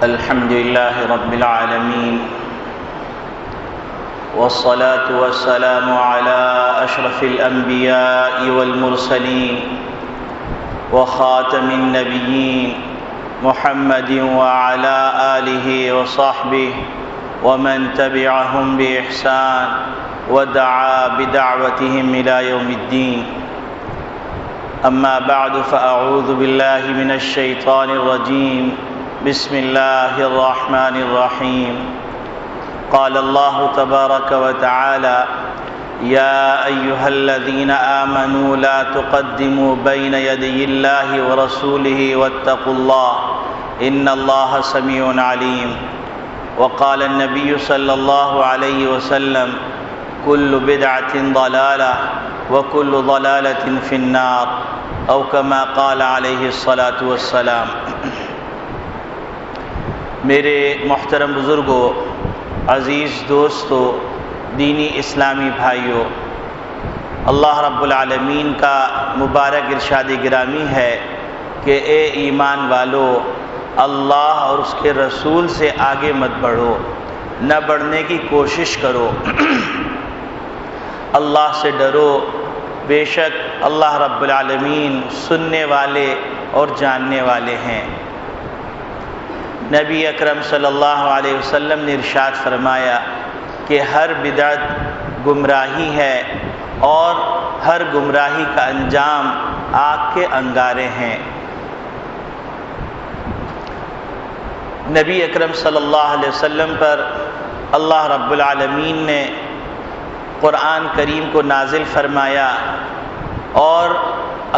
الحمد لله رب العالمين، والصلاة والسلام على أشرف الأنبياء والمرسلين وخاتم النبيين محمد وعلى آله وصحبه ومن تبعهم بإحسان ودعا بدعوتهم إلى يوم الدين. أما بعد، فأعوذ بالله من الشيطان الرجيم. بسم الله الرحمن الرحيم. قال الله تبارك وتعالى: يا أيها الذين آمنوا لا تقدموا بين يدي الله ورسوله واتقوا الله إن الله سميع عليم. وقال النبي صلى الله عليه وسلم: كل بدعة ضلالة وكل ضلالة في النار، أو كما قال عليه الصلاة والسلام. میرے محترم بزرگوں، عزیز دوستو، دینی اسلامی بھائیوں، اللہ رب العالمین کا مبارک ارشاد گرامی ہے کہ اے ایمان والو، اللہ اور اس کے رسول سے آگے مت بڑھو، نہ بڑھنے کی کوشش کرو، اللہ سے ڈرو، بے شک اللہ رب العالمین سننے والے اور جاننے والے ہیں. نبی اکرم صلی اللہ علیہ وسلم نے ارشاد فرمایا کہ ہر بدعت گمراہی ہے اور ہر گمراہی کا انجام آگ کے انگارے ہیں. نبی اکرم صلی اللہ علیہ وسلم پر اللہ رب العالمین نے قرآن کریم کو نازل فرمایا اور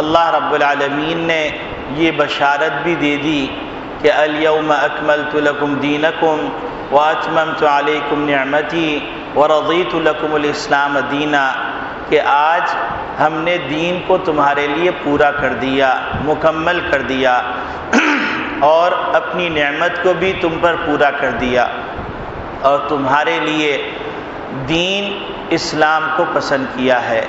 اللہ رب العالمین نے یہ بشارت بھی دے دی کہ الیوم اکملت لکم دینکم واتممت علیکم نعمتی ورضیت لکم الاسلام دینا، کہ آج ہم نے دین کو تمہارے لیے پورا کر دیا، مکمل کر دیا، اور اپنی نعمت کو بھی تم پر پورا کر دیا، اور تمہارے لیے دین اسلام کو پسند کیا ہے.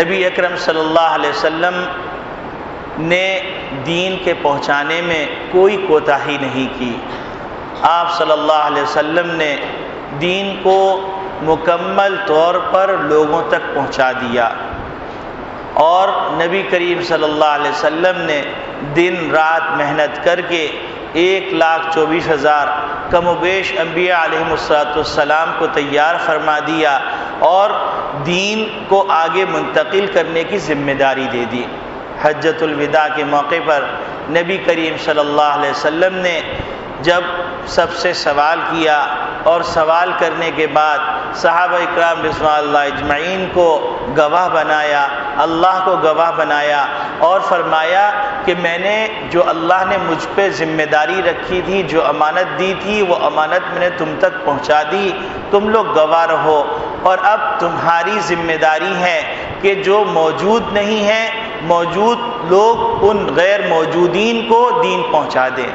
نبی اکرم صلی اللہ علیہ وسلم نے دین کے پہنچانے میں کوئی کوتاہی نہیں کی. آپ صلی اللہ علیہ وسلم نے دین کو مکمل طور پر لوگوں تک پہنچا دیا، اور نبی کریم صلی اللہ علیہ وسلم نے دن رات محنت کر کے 1,24,000 کم و بیش انبیاء علیہم السلام کو تیار فرما دیا اور دین کو آگے منتقل کرنے کی ذمہ داری دے دی. حجۃ الوداع کے موقع پر نبی کریم صلی اللہ علیہ وسلم نے جب سب سے سوال کیا اور سوال کرنے کے بعد صحابہ اکرام رضوان اللہ اجمعین کو گواہ بنایا، اللہ کو گواہ بنایا، اور فرمایا کہ میں نے جو اللہ نے مجھ پہ ذمہ داری رکھی تھی، جو امانت دی تھی، وہ امانت میں نے تم تک پہنچا دی، تم لوگ گواہ رہو، اور اب تمہاری ذمہ داری ہے کہ جو موجود نہیں ہیں، موجود لوگ ان غیر موجودین کو دین پہنچا دیں.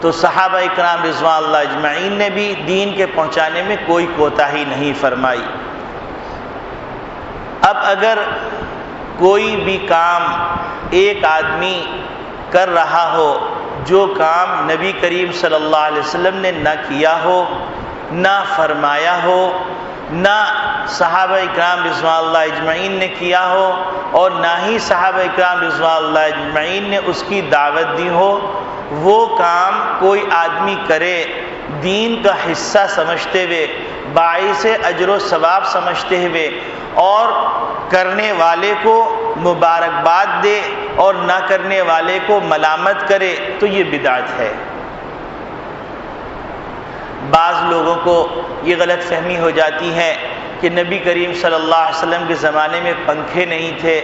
تو صحابہ اکرام رضوان اللہ اجمعین نے بھی دین کے پہنچانے میں کوئی کوتاہی نہیں فرمائی. اب اگر کوئی بھی کام ایک آدمی کر رہا ہو جو کام نبی کریم صلی اللہ علیہ وسلم نے نہ کیا ہو، نہ فرمایا ہو، نہ صحابہ اکرام رضوان اللہ اجمعین نے کیا ہو، اور نہ ہی صحابہ اکرام رضوان اللہ اجمعین نے اس کی دعوت دی ہو، وہ کام کوئی آدمی کرے دین کا حصہ سمجھتے ہوئے، باعث اجر و ثواب سمجھتے ہوئے، اور کرنے والے کو مبارکباد دے اور نہ کرنے والے کو ملامت کرے، تو یہ بدعت ہے. بعض لوگوں کو یہ غلط فہمی ہو جاتی ہے کہ نبی کریم صلی اللہ علیہ وسلم کے زمانے میں پنکھے نہیں تھے،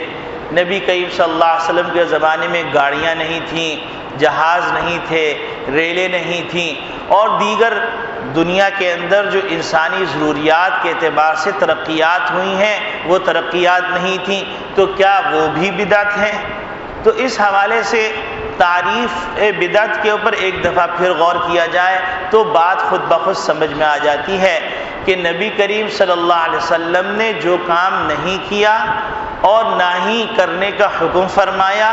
نبی کریم صلی اللہ علیہ وسلم کے زمانے میں گاڑیاں نہیں تھیں، جہاز نہیں تھے، ریلیں نہیں تھیں، اور دیگر دنیا کے اندر جو انسانی ضروریات کے اعتبار سے ترقیات ہوئی ہیں وہ ترقیات نہیں تھیں، تو کیا وہ بھی بدعت ہیں؟ تو اس حوالے سے تعریف بدعت کے اوپر ایک دفعہ پھر غور کیا جائے تو بات خود بخود سمجھ میں آ جاتی ہے کہ نبی کریم صلی اللہ علیہ وسلم نے جو کام نہیں کیا اور نہ ہی کرنے کا حکم فرمایا،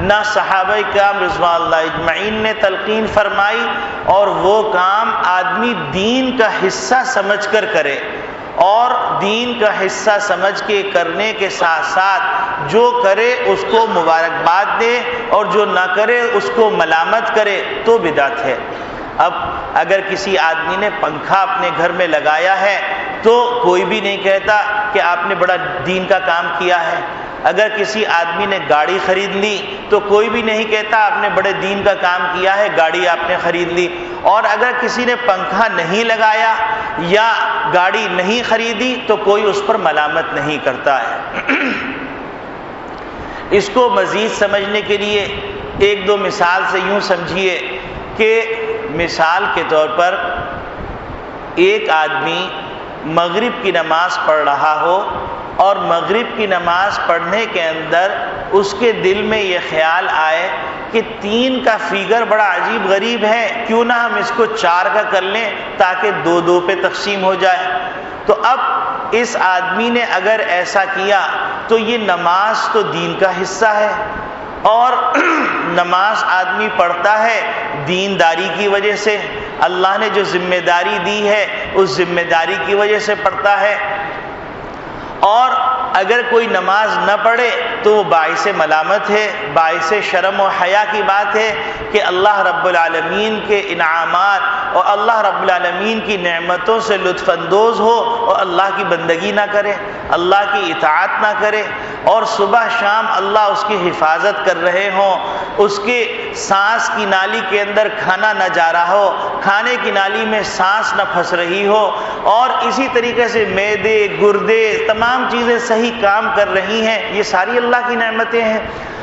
نہ صحابہ کرام رضوان اللہ اجمعین نے تلقین فرمائی، اور وہ کام آدمی دین کا حصہ سمجھ کر کرے، اور دین کا حصہ سمجھ کے کرنے کے ساتھ ساتھ جو کرے اس کو مبارکباد دے، اور جو نہ کرے اس کو ملامت کرے تو بدعت ہے۔ اب اگر کسی آدمی نے پنکھا اپنے گھر میں لگایا ہے تو کوئی بھی نہیں کہتا کہ آپ نے بڑا دین کا کام کیا ہے۔ اگر کسی آدمی نے گاڑی خرید لی تو کوئی بھی نہیں کہتا آپ نے بڑے دین کا کام کیا ہے، گاڑی آپ نے خرید لی۔ اور اگر کسی نے پنکھا نہیں لگایا یا گاڑی نہیں خریدی تو کوئی اس پر ملامت نہیں کرتا ہے۔ اس کو مزید سمجھنے کے لیے ایک دو مثال سے یوں سمجھیے کہ مثال کے طور پر ایک آدمی مغرب کی نماز پڑھ رہا ہو، اور مغرب کی نماز پڑھنے کے اندر اس کے دل میں یہ خیال آئے کہ 3 کا فگر بڑا عجیب غریب ہے، کیوں نہ ہم اس کو 4 کا کر لیں تاکہ 2 پہ تقسیم ہو جائے۔ تو اب اس آدمی نے اگر ایسا کیا تو یہ نماز تو دین کا حصہ ہے، اور نماز آدمی پڑھتا ہے دینداری کی وجہ سے، اللہ نے جو ذمہ داری دی ہے اس ذمہ داری کی وجہ سے پڑھتا ہے۔ اور اگر کوئی نماز نہ پڑھے تو وہ باعث ملامت ہے، باعث شرم و حیا کی بات ہے کہ اللہ رب العالمین کے انعامات اور اللہ رب العالمین کی نعمتوں سے لطف اندوز ہو اور اللہ کی بندگی نہ کرے، اللہ کی اطاعت نہ کرے، اور صبح شام اللہ اس کی حفاظت کر رہے ہوں، اس کے سانس کی نالی کے اندر کھانا نہ جا رہا ہو، کھانے کی نالی میں سانس نہ پھنس رہی ہو، اور اسی طریقے سے معدے گردے تمام چیزیں صحیح کام کر رہی ہیں، یہ ساری اللہ کی نعمتیں ہیں۔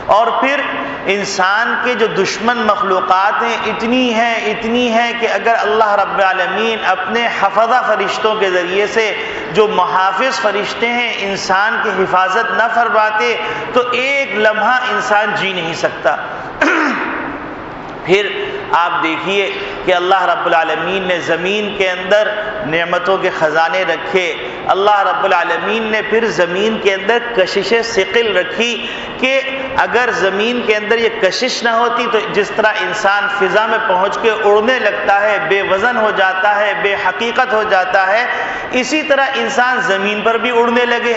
اور پھر انسان کے جو دشمن مخلوقات ہیں اتنی ہیں کہ اگر اللہ رب العالمین اپنے حفظہ فرشتوں کے ذریعے سے جو محافظ فرشتے ہیں انسان کی حفاظت نہ فرماتے تو ایک لمحہ انسان جی نہیں سکتا۔ پھر آپ دیکھیے کہ اللہ رب العالمین نے زمین کے اندر نعمتوں کے خزانے رکھے، اللہ رب العالمین نے پھر زمین کے اندر کشش ثقل رکھی کہ اگر زمین کے اندر یہ کشش نہ ہوتی تو جس طرح انسان فضا میں پہنچ کے اڑنے لگتا ہے، بے وزن ہو جاتا ہے، بے حقیقت ہو جاتا ہے، اسی طرح انسان زمین پر بھی اڑنے لگے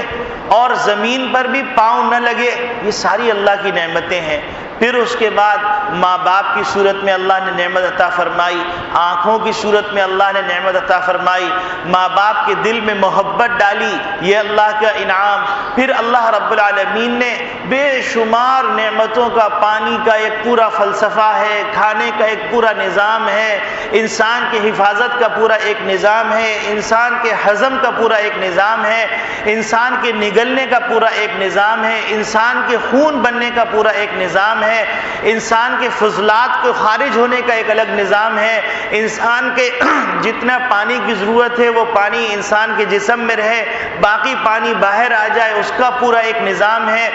اور زمین پر بھی پاؤں نہ لگے۔ یہ ساری اللہ کی نعمتیں ہیں۔ پھر اس کے بعد ماں باپ کی صورت میں اللہ نے نعمت عطا فرمائی، آنکھوں کی صورت میں اللہ نے نعمت عطا فرمائی، ماں باپ کے دل میں محبت ڈالی، یہ اللہ کا انعام۔ پھر اللہ رب العالمین نے بے شمار نعمتوں کا، پانی کا ایک پورا فلسفہ ہے، کھانے کا ایک پورا نظام ہے، انسان کی حفاظت کا پورا ایک نظام ہے، انسان کے ہضم کا پورا ایک نظام ہے، انسان کے نگلنے کا پورا ایک نظام ہے، انسان کے خون بننے کا پورا ایک نظام ہے، انسان کے فضلات کو خارج ہونے کا ایک الگ نظام ہے، انسان کے جتنا پانی کی ضرورت ہے وہ پانی انسان کے جسم میں رہے، باقی پانی باہر آ جائے اس کا پورا ایک نظام ہے،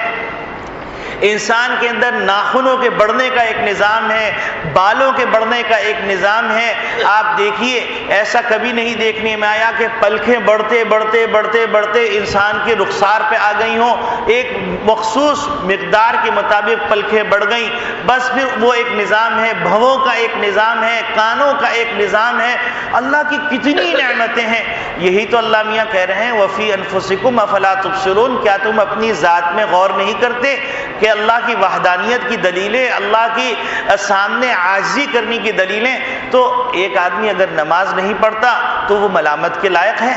انسان کے اندر ناخنوں کے بڑھنے کا ایک نظام ہے، بالوں کے بڑھنے کا ایک نظام ہے۔ آپ دیکھیے ایسا کبھی نہیں دیکھنے میں آیا کہ پلکیں بڑھتے بڑھتے بڑھتے بڑھتے انسان کے رخسار پہ آ گئی ہوں، ایک مخصوص مقدار کے مطابق پلکیں بڑھ گئیں، بس پھر وہ ایک نظام ہے، بھووں کا ایک نظام ہے، کانوں کا ایک نظام ہے۔ اللہ کی کتنی نعمتیں ہیں، یہی تو اللہ میاں کہہ رہے ہیں وَفِي أَنفُسِكُمْ أَفَلَا تُبْصِرُونَ، کیا تم اپنی ذات میں غور نہیں کرتے کہ اللہ کی وحدانیت کی دلیلیں، اللہ کی سامنے عاجزی کرنے کی دلیلیں؟ تو ایک آدمی اگر نماز نہیں پڑھتا تو وہ ملامت کے لائق ہے،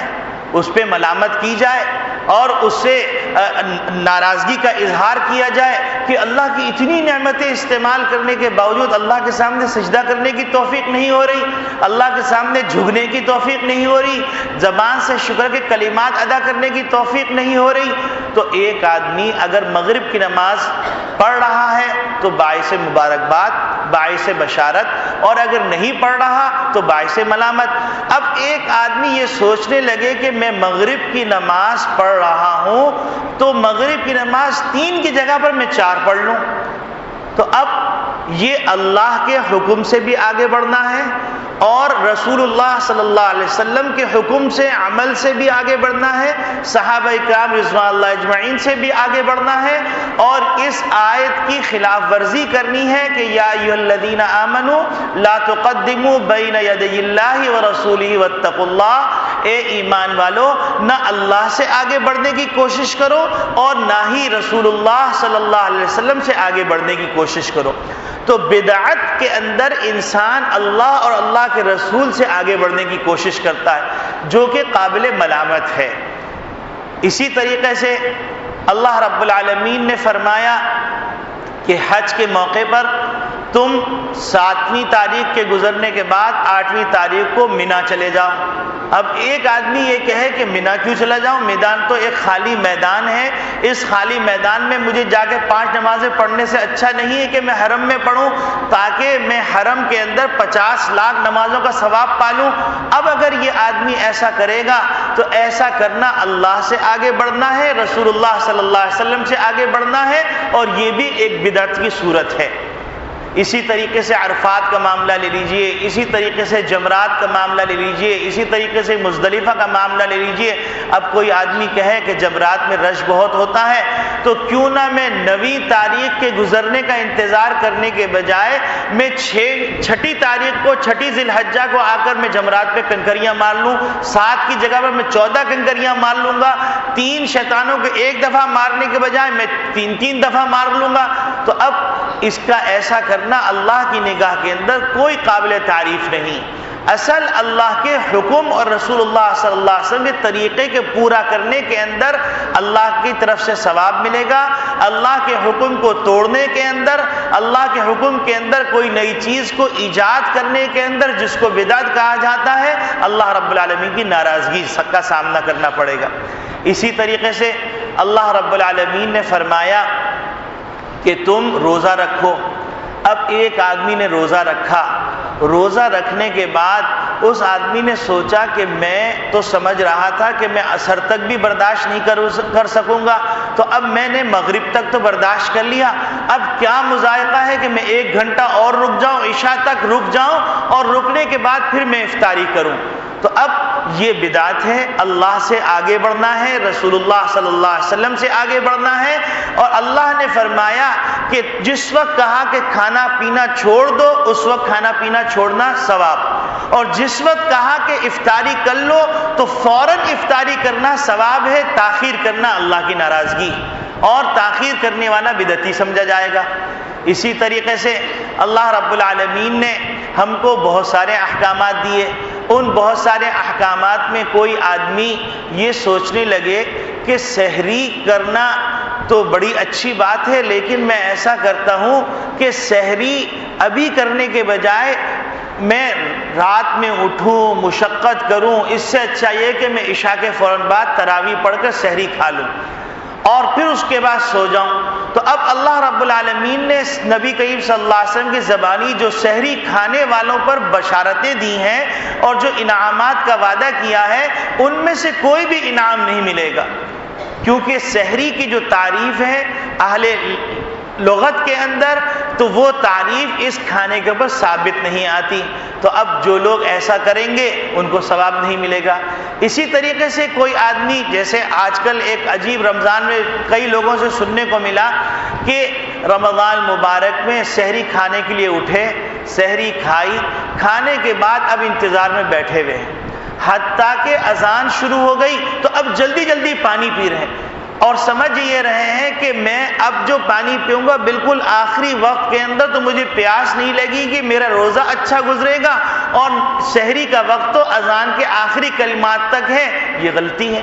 اس پہ ملامت کی جائے اور اس سے ناراضگی کا اظہار کیا جائے کہ اللہ کی اتنی نعمتیں استعمال کرنے کے باوجود اللہ کے سامنے سجدہ کرنے کی توفیق نہیں ہو رہی، اللہ کے سامنے جھکنے کی توفیق نہیں ہو رہی، زبان سے شکر کے کلمات ادا کرنے کی توفیق نہیں ہو رہی۔ تو ایک آدمی اگر مغرب کی نماز پڑھ رہا ہے تو باعث مبارکباد، باعث بشارت، اور اگر نہیں پڑھ رہا تو باعث ملامت۔ اب ایک آدمی یہ سوچنے لگے کہ میں مغرب کی نماز پڑھ رہا ہوں تو مغرب کی نماز 3 کی جگہ پر میں 4 پڑھ لوں، تو اب یہ اللہ کے حکم سے بھی آگے بڑھنا ہے اور رسول اللہ صلی اللہ علیہ وسلم کے حکم سے عمل سے بھی آگے بڑھنا ہے، صحابہ کرام رضوان اللہ اجمعین سے بھی آگے بڑھنا ہے، اور اس آیت کی خلاف ورزی کرنی ہے کہ یا ایھا الذین آمنوا لا تقدموا بین یدی اللہ ورسولہ واتقوا اللہ، اے ایمان والو نہ اللہ سے آگے بڑھنے کی کوشش کرو اور نہ ہی رسول اللہ صلی اللہ علیہ وسلم سے آگے بڑھنے کی کوشش کرو۔ تو بدعت کے اندر انسان اللہ اور اللہ کے رسول سے آگے بڑھنے کی کوشش کرتا ہے، جو کہ قابل ملامت ہے۔ اسی طریقے سے اللہ رب العالمین نے فرمایا کہ حج کے موقع پر تم 7ویں تاریخ کے گزرنے کے بعد 8ویں تاریخ کو مینا چلے جاؤ۔ اب ایک آدمی یہ کہے کہ مینا کیوں چلا جاؤں، میدان تو ایک خالی میدان ہے، اس خالی میدان میں مجھے جا کے 5 نمازیں پڑھنے سے اچھا نہیں ہے کہ میں حرم میں پڑھوں تاکہ میں حرم کے اندر 50 لاکھ نمازوں کا ثواب پالوں۔ اب اگر یہ آدمی ایسا کرے گا تو ایسا کرنا اللہ سے آگے بڑھنا ہے، رسول اللہ صلی اللہ علیہ وسلم سے آگے بڑھنا ہے، اور یہ بھی ایک بدعت کی صورت ہے۔ اسی طریقے سے عرفات کا معاملہ لے لیجئے، اسی طریقے سے جمرات کا معاملہ لے لیجئے، اسی طریقے سے مزدلفہ کا معاملہ لے لیجئے۔ اب کوئی آدمی کہے کہ جمرات میں رش بہت ہوتا ہے تو کیوں نہ میں 9ویں تاریخ کے گزرنے کا انتظار کرنے کے بجائے میں 6ٹھی تاریخ کو، 6ٹھی ذی الحجہ کو آ کر میں جمرات پہ کنکریاں مار لوں، 7 کی جگہ پر میں 14 کنکریاں مار لوں گا، 3 شیطانوں کو ایک دفعہ مارنے کے بجائے میں 3 دفعہ مار لوں گا۔ تو اب اس کا ایسا کرنا اللہ کی نگاہ کے اندر کوئی قابل تعریف نہیں۔ اصل اللہ کے حکم اور رسول اللہ صلی اللہ علیہ وسلم کے طریقے کے پورا کرنے کے اندر اللہ کی طرف سے ثواب ملے گا۔ اللہ کے حکم کو توڑنے کے اندر، اللہ کے حکم کے اندر کوئی نئی چیز کو ایجاد کرنے کے اندر، جس کو بدعت کہا جاتا ہے، اللہ رب العالمین کی ناراضگی کا سامنا کرنا پڑے گا۔ اسی طریقے سے اللہ رب العالمین نے فرمایا کہ تم روزہ رکھو۔ اب ایک آدمی نے روزہ رکھا، روزہ رکھنے کے بعد اس آدمی نے سوچا کہ میں تو سمجھ رہا تھا کہ میں عصر تک بھی برداشت نہیں کر سکوں گا، تو اب میں نے مغرب تک تو برداشت کر لیا، اب کیا مذائقہ ہے کہ میں 1 گھنٹہ اور رک جاؤں، عشاء تک رک جاؤں، اور رکنے کے بعد پھر میں افطاری کروں۔ تو اب یہ بدعت ہے، اللہ سے آگے بڑھنا ہے، رسول اللہ صلی اللہ علیہ وسلم سے آگے بڑھنا ہے، اور اللہ نے فرمایا کہ جس وقت کہا کہ کھانا پینا چھوڑ دو، اس وقت کھانا پینا چھوڑنا ثواب، اور جس وقت کہا کہ افطاری کر لو تو فوراً افطاری کرنا ثواب ہے، تاخیر کرنا اللہ کی ناراضگی، اور تاخیر کرنے والا بدعتی سمجھا جائے گا۔ اسی طریقے سے اللہ رب العالمین نے ہم کو بہت سارے احکامات دیے، ان بہت سارے احکامات میں کوئی آدمی یہ سوچنے لگے کہ سحری کرنا تو بڑی اچھی بات ہے، لیکن میں ایسا کرتا ہوں کہ سحری ابھی کرنے کے بجائے میں رات میں اٹھوں، مشقت کروں، اس سے اچھا یہ کہ میں عشاء کے فوراً بعد تراویح پڑھ کر سحری کھا لوں اور پھر اس کے بعد سو جاؤں۔ تو اب اللہ رب العالمین نے نبی کریم صلی اللہ علیہ وسلم کی زبانی جو سحری کھانے والوں پر بشارتیں دی ہیں اور جو انعامات کا وعدہ کیا ہے، ان میں سے کوئی بھی انعام نہیں ملے گا، کیونکہ سحری کی جو تعریف ہے اہل لغت کے اندر، تو وہ تعریف اس کھانے کے اوپر ثابت نہیں آتی۔ تو اب جو لوگ ایسا کریں گے ان کو ثواب نہیں ملے گا۔ اسی طریقے سے کوئی آدمی، جیسے آج کل ایک عجیب رمضان میں کئی لوگوں سے سننے کو ملا کہ رمضان مبارک میں سحری کھانے کے لیے اٹھے، سحری کھائی، کھانے کے بعد اب انتظار میں بیٹھے ہوئے ہیں، حتیٰ کہ اذان شروع ہو گئی تو اب جلدی جلدی پانی پی رہے ہیں، اور سمجھ یہ رہے ہیں کہ میں اب جو پانی پیوں گا بالکل آخری وقت کے اندر تو مجھے پیاس نہیں لگے گی، میرا روزہ اچھا گزرے گا، اور سحری کا وقت تو اذان کے آخری کلمات تک ہے۔ یہ غلطی ہے،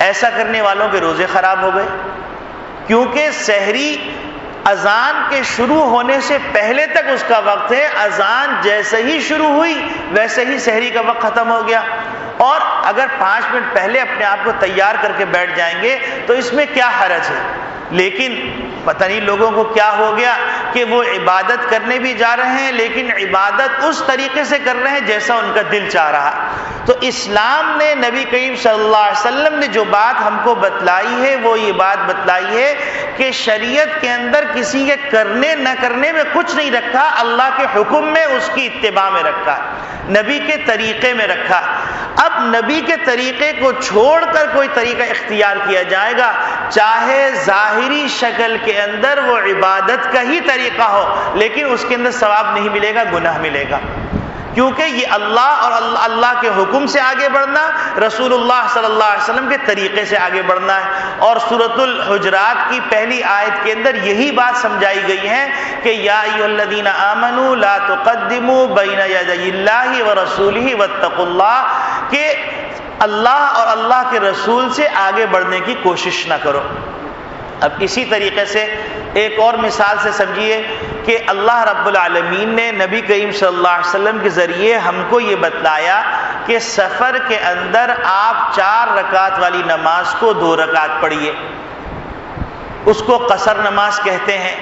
ایسا کرنے والوں کے روزے خراب ہو گئے، کیونکہ سحری اذان کے شروع ہونے سے پہلے تک اس کا وقت ہے، اذان جیسے ہی شروع ہوئی ویسے ہی سحری کا وقت ختم ہو گیا۔ اور اگر 5 منٹ پہلے اپنے آپ کو تیار کر کے بیٹھ جائیں گے تو اس میں کیا حرج ہے، لیکن پتہ نہیں لوگوں کو کیا ہو گیا کہ وہ عبادت کرنے بھی جا رہے ہیں لیکن عبادت اس طریقے سے کر رہے ہیں جیسا ان کا دل چاہ رہا۔ تو اسلام نے، نبی کریم صلی اللہ علیہ وسلم نے جو بات ہم کو بتلائی ہے وہ یہ بات بتلائی ہے کہ شریعت کے اندر کسی کے کرنے نہ کرنے میں کچھ نہیں رکھا، اللہ کے حکم میں اس کی اتباع میں رکھا ہے۔ نبی کے طریقے میں رکھا۔ اب نبی کے طریقے کو چھوڑ کر کوئی طریقہ اختیار کیا جائے گا، چاہے ظاہری شکل کے اندر وہ عبادت کا ہی طریقہ ہو، لیکن اس کے اندر ثواب نہیں ملے گا، گناہ ملے گا، کیونکہ یہ اللہ اور اللہ کے حکم سے آگے بڑھنا، رسول اللہ صلی اللہ علیہ وسلم کے طریقے سے آگے بڑھنا ہے۔ اور سورۃ الحجرات کی پہلی آیت کے اندر یہی بات سمجھائی گئی ہے کہ یا ایھا الذین آمنوا لا تقدموا بین یدی اللہ ورسولہ واتقوا اللہ، کہ اللہ اور اللہ کے رسول سے آگے بڑھنے کی کوشش نہ کرو۔ اب اسی طریقے سے ایک اور مثال سے سمجھیے کہ اللہ رب العالمین نے نبی کریم صلی اللہ علیہ وسلم کے ذریعے ہم کو یہ بتلایا کہ سفر کے اندر آپ 4 رکعت والی نماز کو 2 رکعت پڑھیے، اس کو قصر نماز کہتے ہیں،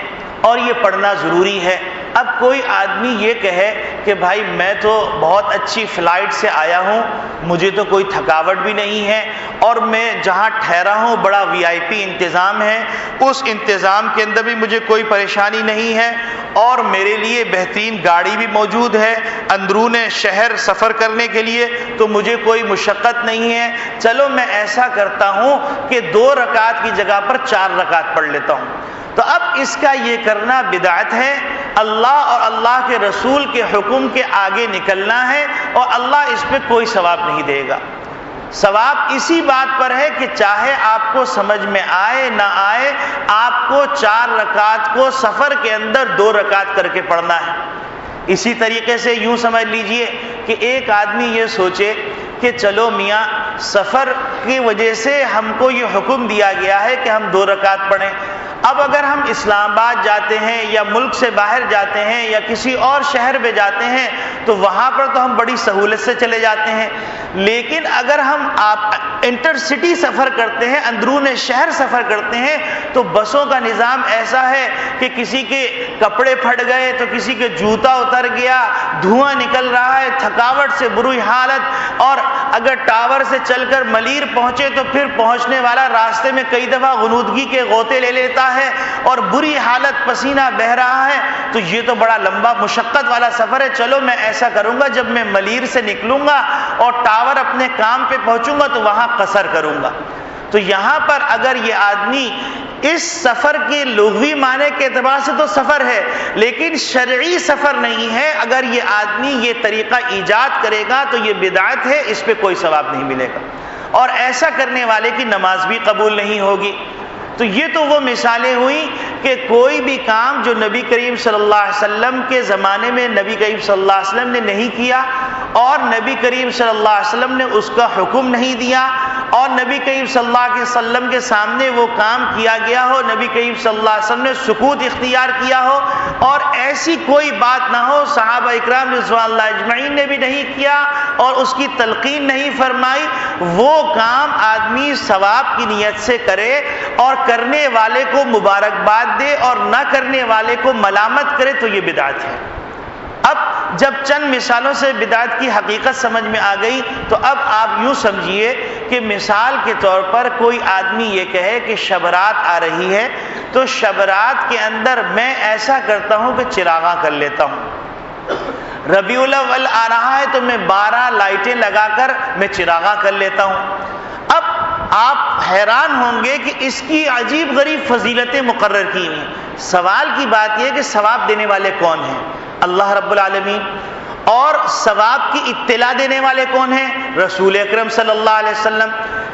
اور یہ پڑھنا ضروری ہے۔ اب کوئی آدمی یہ کہے کہ بھائی میں تو بہت اچھی فلائٹ سے آیا ہوں، مجھے تو کوئی تھکاوٹ بھی نہیں ہے، اور میں جہاں ٹھہرا ہوں بڑا VIP انتظام ہے، اس انتظام کے اندر بھی مجھے کوئی پریشانی نہیں ہے، اور میرے لیے بہترین گاڑی بھی موجود ہے اندرون شہر سفر کرنے کے لیے، تو مجھے کوئی مشقت نہیں ہے، چلو میں ایسا کرتا ہوں کہ 2 رکعت کی جگہ پر 4 رکعت پڑھ لیتا ہوں۔ تو اب اس کا یہ کرنا بدعت ہے، اللہ اور اللہ کے رسول کے حکم کے آگے نکلنا ہے، اور اللہ اس پہ کوئی ثواب نہیں دے گا۔ ثواب اسی بات پر ہے کہ چاہے آپ کو سمجھ میں آئے نہ آئے، آپ کو 4 رکعت کو سفر کے اندر 2 رکعت کر کے پڑھنا ہے۔ اسی طریقے سے یوں سمجھ لیجئے کہ ایک آدمی یہ سوچے کہ چلو میاں سفر کی وجہ سے ہم کو یہ حکم دیا گیا ہے کہ ہم 2 رکعت پڑھیں، اب اگر ہم اسلام آباد جاتے ہیں یا ملک سے باہر جاتے ہیں یا کسی اور شہر میں جاتے ہیں تو وہاں پر تو ہم بڑی سہولت سے چلے جاتے ہیں، لیکن اگر ہم انٹر سٹی سفر کرتے ہیں، اندرون شہر سفر کرتے ہیں، تو بسوں کا نظام ایسا ہے کہ کسی کے کپڑے پھٹ گئے تو کسی کے جوتا اتر گیا، دھواں نکل رہا ہے، تھکاوٹ سے بری حالت، اور اگر ٹاور سے چل کر ملیر پہنچے تو پھر پہنچنے والا راستے میں کئی دفعہ غنودگی کے غوطے لے لیتا ہے اور بری حالت، پسینہ بہہ رہا ہے، تو یہ تو بڑا لمبا مشقت والا سفر ہے، چلو میں ایسا کروں گا جب میں ملیر سے نکلوں گا اور ٹاور اپنے کام پہ پہنچوں گا تو وہاں قصر کروں گا۔ تو یہاں پر اگر یہ آدمی اس سفر کے لغوی معنی کے اعتبار سے تو سفر ہے لیکن شرعی سفر نہیں ہے، اگر یہ آدمی یہ طریقہ ایجاد کرے گا تو یہ بدعت ہے، اس پہ کوئی ثواب نہیں ملے گا، اور ایسا کرنے والے کی نماز بھی قبول نہیں ہوگی۔ تو یہ تو وہ مثالیں ہوئیں کہ کوئی بھی کام جو نبی کریم صلی اللہ علیہ وسلم کے زمانے میں نبی کریم صلی اللہ علیہ وسلم نے نہیں کیا، اور نبی کریم صلی اللہ علیہ وسلم نے اس کا حکم نہیں دیا، اور نبی کریم صلی اللہ علیہ وسلم کے سامنے وہ کام کیا گیا ہو، نبی کریم صلی اللہ علیہ وسلم نے سکوت اختیار کیا ہو، اور ایسی کوئی بات نہ ہو، صحابہ اکرام رضوان اللہ اجمعین نے بھی نہیں کیا اور اس کی تلقین نہیں فرمائی، وہ کام آدمی ثواب کی نیت سے کرے اور کرنے والے کو مبارکباد دے اور نہ کرنے والے کو ملامت کرے تو یہ بدعت ہے۔ اب جب چند مثالوں سے بدعت کی حقیقت سمجھ میں آ گئی تو اب آپ یوں سمجھیے کہ مثال کے طور پر کوئی آدمی یہ کہے کہ شب رات آ رہی ہے تو شب رات کے اندر میں ایسا کرتا ہوں کہ چراغاں کر لیتا ہوں، ربیع الاول آ رہا ہے تو میں 12 لائٹیں لگا کر میں چراغاں کر لیتا ہوں۔ اب آپ حیران ہوں گے کہ اس کی عجیب غریب فضیلتیں مقرر کی ہیں۔ سوال کی بات یہ ہے کہ ثواب دینے والے کون ہیں؟ اللہ رب العالمین۔ اور ثواب کی اطلاع دینے والے کون ہیں؟ رسول اکرم صلی اللہ علیہ وسلم۔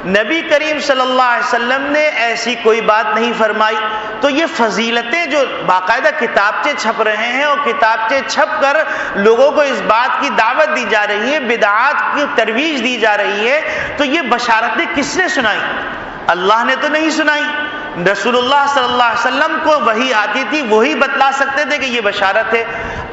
نبی کریم صلی اللہ علیہ وسلم نے ایسی کوئی بات نہیں فرمائی، تو یہ فضیلتیں جو باقاعدہ کتابچے چھپ رہے ہیں اور کتابچے چھپ کر لوگوں کو اس بات کی دعوت دی جا رہی ہے، بدعات کی ترویج دی جا رہی ہے، تو یہ بشارتیں کس نے سنائی؟ اللہ نے تو نہیں سنائی، رسول اللہ صلی اللہ علیہ وسلم کو وحی آتی تھی، وہی بتلا سکتے تھے کہ یہ بشارت ہے۔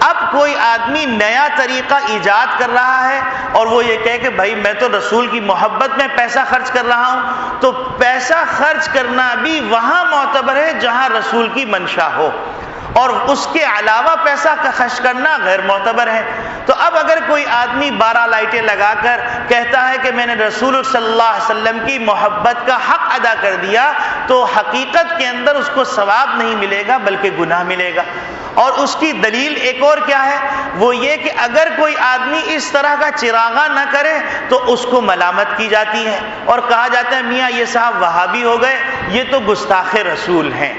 اب کوئی آدمی نیا طریقہ ایجاد کر رہا ہے اور وہ یہ کہے کہ بھائی میں تو رسول کی محبت میں پیسہ خرچ کر رہا ہوں، تو پیسہ خرچ کرنا بھی وہاں معتبر ہے جہاں رسول کی منشا ہو، اور اس کے علاوہ پیسہ خرچ کرنا غیر معتبر ہے۔ تو اب اگر کوئی آدمی 12 لائٹیں لگا کر کہتا ہے کہ میں نے رسول صلی اللہ علیہ وسلم کی محبت کا حق ادا کر دیا، تو حقیقت کے اندر اس کو ثواب نہیں ملے گا بلکہ گناہ ملے گا۔ اور اس کی دلیل ایک اور کیا ہے، وہ یہ کہ اگر کوئی آدمی اس طرح کا چراغاں نہ کرے تو اس کو ملامت کی جاتی ہے اور کہا جاتا ہے میاں یہ صاحب وہابی ہو گئے، یہ تو گستاخ رسول ہیں۔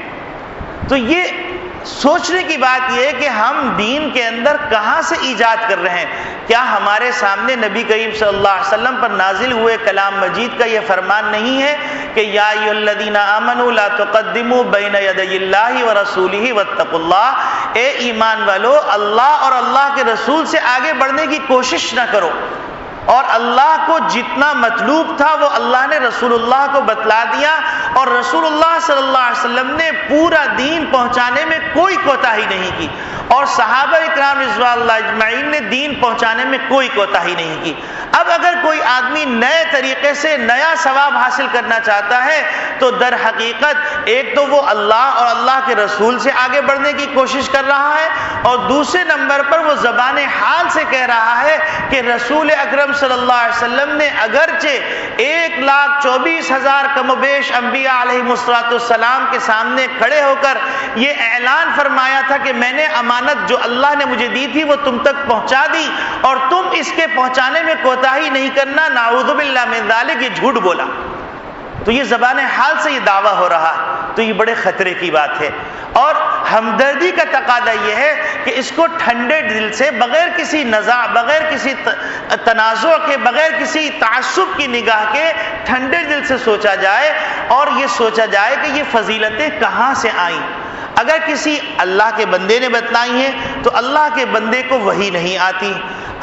تو یہ سوچنے کی بات یہ ہے کہ ہم دین کے اندر کہاں سے ایجاد کر رہے ہیں؟ کیا ہمارے سامنے نبی کریم صلی اللہ علیہ وسلم پر نازل ہوئے کلام مجید کا یہ فرمان نہیں ہے کہ یا ایھا الذین آمنوا لا تقدموا بین یدی اللہ ورسولہ واتقوا اللہ، اے ایمان والو اللہ اور اللہ کے رسول سے آگے بڑھنے کی کوشش نہ کرو، اور اللہ کو جتنا مطلوب تھا وہ اللہ نے رسول اللہ کو بتلا دیا، اور رسول اللہ صلی اللہ علیہ وسلم نے پورا دین پہنچانے میں کوئی کوتاہی نہیں کی، اور صحابہ اکرام رضوان اللہ اجمعین نے دین پہنچانے میں کوئی کوتاہی نہیں کی۔ اب اگر کوئی آدمی نئے طریقے سے نیا ثواب حاصل کرنا چاہتا ہے تو در حقیقت ایک تو وہ اللہ اور اللہ کے رسول سے آگے بڑھنے کی کوشش کر رہا ہے، اور دوسرے نمبر پر وہ زبان حال سے کہہ رہا ہے کہ رسول اکرم صلی اللہ علیہ وسلم نے اگرچہ 1,24,000 کم و بیش انبیاء علیہ السلام کے سامنے کھڑے ہو کر یہ اعلان فرمایا تھا کہ میں نے امانت جو اللہ نے مجھے دی تھی وہ تم تک پہنچا دی، اور تم اس کے پہنچانے میں کوتاہی نہیں کرنا، نعوذ باللہ من ذالک، یہ جھوٹ بولا۔ تو یہ زبان حال سے یہ دعویٰ ہو رہا ہے، تو یہ بڑے خطرے کی بات ہے، اور ہمدردی کا تقاضا یہ ہے کہ اس کو ٹھنڈے دل سے، بغیر کسی نزاع، بغیر کسی تنازع کے، بغیر کسی تعصب کی نگاہ کے ٹھنڈے دل سے سوچا جائے، اور یہ سوچا جائے کہ یہ فضیلتیں کہاں سے آئیں۔ اگر کسی اللہ کے بندے نے بتلائی ہیں تو اللہ کے بندے کو وحی نہیں آتی،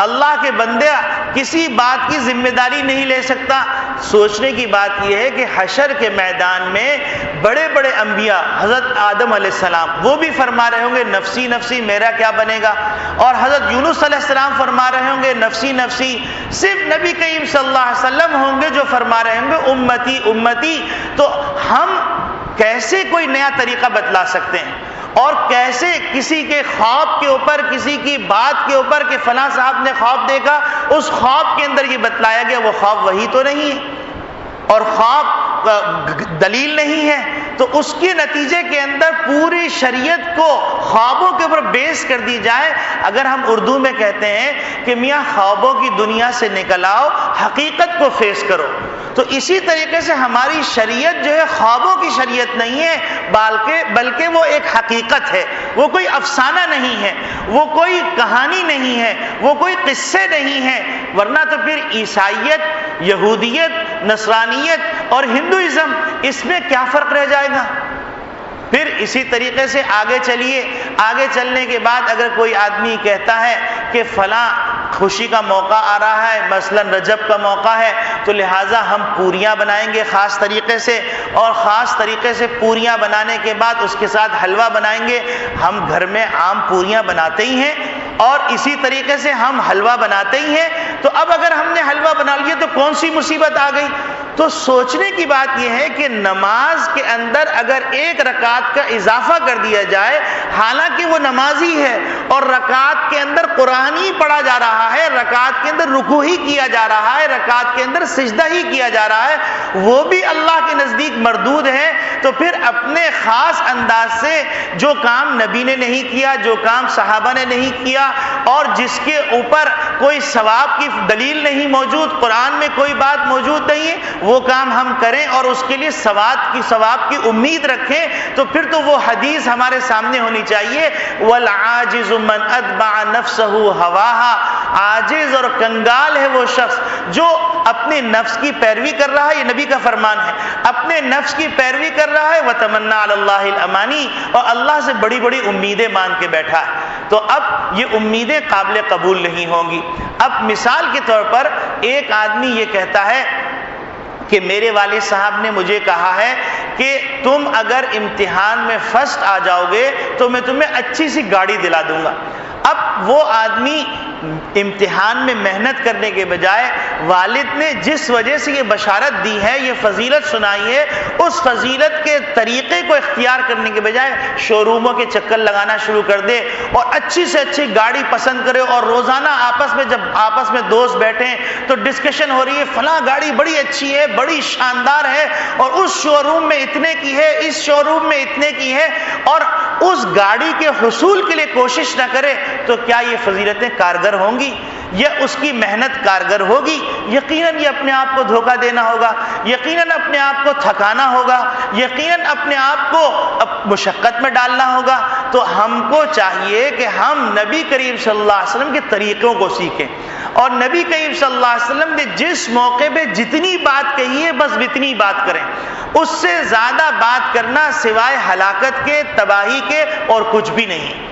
اللہ کے بندے کسی بات کی ذمہ داری نہیں لے سکتا۔ سوچنے کی بات یہ ہے کہ حشر کے میدان میں بڑے بڑے انبیاء، حضرت آدم علیہ السلام، وہ بھی فرما رہے ہوں گے نفسی نفسی میرا کیا بنے گا، اور حضرت یونس علیہ السلام فرما رہے ہوں گے نفسی نفسی، صرف نبی کریم صلی اللہ علیہ وسلم ہوں گے جو فرما رہے ہوں گے امتی امتی۔ تو ہم کیسے کوئی نیا طریقہ بتلا سکتے ہیں، اور کیسے کسی کے خواب کے اوپر، کسی کی بات کے اوپر کہ فلاں صاحب نے خواب دیکھا، اس خواب کے اندر یہ بتلایا گیا وہ خواب وہی تو نہیں ہے، اور خواب دلیل نہیں ہے، تو اس کے نتیجے کے اندر پوری شریعت کو خوابوں کے اوپر بیس کر دی جائے۔ اگر ہم اردو میں کہتے ہیں کہ میاں خوابوں کی دنیا سے نکل آؤ، حقیقت کو فیس کرو، تو اسی طریقے سے ہماری شریعت جو ہے خوابوں کی شریعت نہیں ہے، بلکہ وہ ایک حقیقت ہے، وہ کوئی افسانہ نہیں ہے، وہ کوئی کہانی نہیں ہے، وہ کوئی قصے نہیں ہیں، ورنہ تو پھر عیسائیت، یہودیت، نصرانیت اور ہندوازم، اس میں کیا فرق رہ جائے گا؟ پھر اسی طریقے سے آگے چلیے، آگے چلنے کے بعد اگر کوئی آدمی کہتا ہے کہ فلاں خوشی کا موقع آ رہا ہے، مثلا رجب کا موقع ہے، تو لہٰذا ہم پوریاں بنائیں گے خاص طریقے سے، اور خاص طریقے سے پوریاں بنانے کے بعد اس کے ساتھ حلوہ بنائیں گے۔ ہم گھر میں عام پوریاں بناتے ہی ہیں، اور اسی طریقے سے ہم حلوہ بناتے ہی ہیں، تو اب اگر ہم نے حلوہ بنا لیا تو کون سی مصیبت آ گئی؟ تو سوچنے کی بات یہ ہے کہ نماز کے اندر اگر ایک رکعت کا اضافہ کر دیا جائے، حالانکہ وہ نمازی ہے اور رکعت کے اندر قرآن ہی پڑھا جا رہا ہے، رکعت کے اندر رکوع ہی کیا جا رہا ہے، رکعت کے اندر سجدہ ہی کیا جا رہا ہے، وہ بھی اللہ کے نزدیک مردود ہے، تو پھر اپنے خاص انداز سے جو کام نبی نے نہیں کیا، جو کام صحابہ نے نہیں کیا، اور جس کے اوپر کوئی ثواب کی دلیل نہیں موجود، قرآن میں کوئی بات موجود نہیں ہے، وہ کام ہم کریں اور اس کے لیے ثواب کی امید رکھیں، تو پھر تو وہ حدیث ہمارے سامنے ہونی چاہیے، والعاجز من اتبع نفسہ ہواها، عاجز اور کنگال ہے وہ شخص جو اپنے نفس کی پیروی کر رہا ہے، یہ نبی کا فرمان ہے، اپنے نفس کی پیروی کر رہا ہے، وتمنى علی اللہ الامانی، اور اللہ سے بڑی بڑی امیدیں مانگ کے بیٹھا ہے، تو اب یہ امیدیں قابل قبول نہیں ہوں گی۔ اب مثال کے طور پر ایک آدمی یہ کہتا ہے کہ میرے والد صاحب نے مجھے کہا ہے کہ تم اگر امتحان میں فرسٹ آ جاؤ گے تو میں تمہیں اچھی سی گاڑی دلا دوں گا۔ اب وہ آدمی امتحان میں محنت کرنے کے بجائے والد نے جس وجہ سے یہ بشارت دی ہے، یہ فضیلت سنائی ہے، اس فضیلت کے طریقے کو اختیار کرنے کے بجائے شو روموں کے چکر لگانا شروع کر دے اور اچھی سے اچھی گاڑی پسند کرے، اور روزانہ جب آپس میں دوست بیٹھے تو ڈسکشن ہو رہی ہے فلاں گاڑی بڑی اچھی ہے، بڑی شاندار ہے، اور اس شو روم میں اتنے کی ہے، اس شو روم میں اتنے کی ہے، اور اس گاڑی کے حصول کے لیے کوشش نہ کرے، تو کیا یہ فضیلتیں کارگر ہوں گی؟ یا اس کی محنت کارگر ہوگی؟ یقیناً یہ اپنے آپ کو دھوکہ دینا ہوگا، یقیناً اپنے آپ کو تھکانا ہوگا، یقیناً اپنے آپ کو مشقت میں ڈالنا ہوگا۔ تو ہم کو چاہیے کہ ہم نبی کریم صلی اللہ علیہ وسلم کے طریقوں کو سیکھیں، اور نبی کریم صلی اللہ علیہ وسلم نے جس موقع پہ جتنی بات کہی ہے بس اتنی بات کریں، اس سے زیادہ بات کرنا سوائے ہلاکت کے، تباہی کے اور کچھ بھی نہیں۔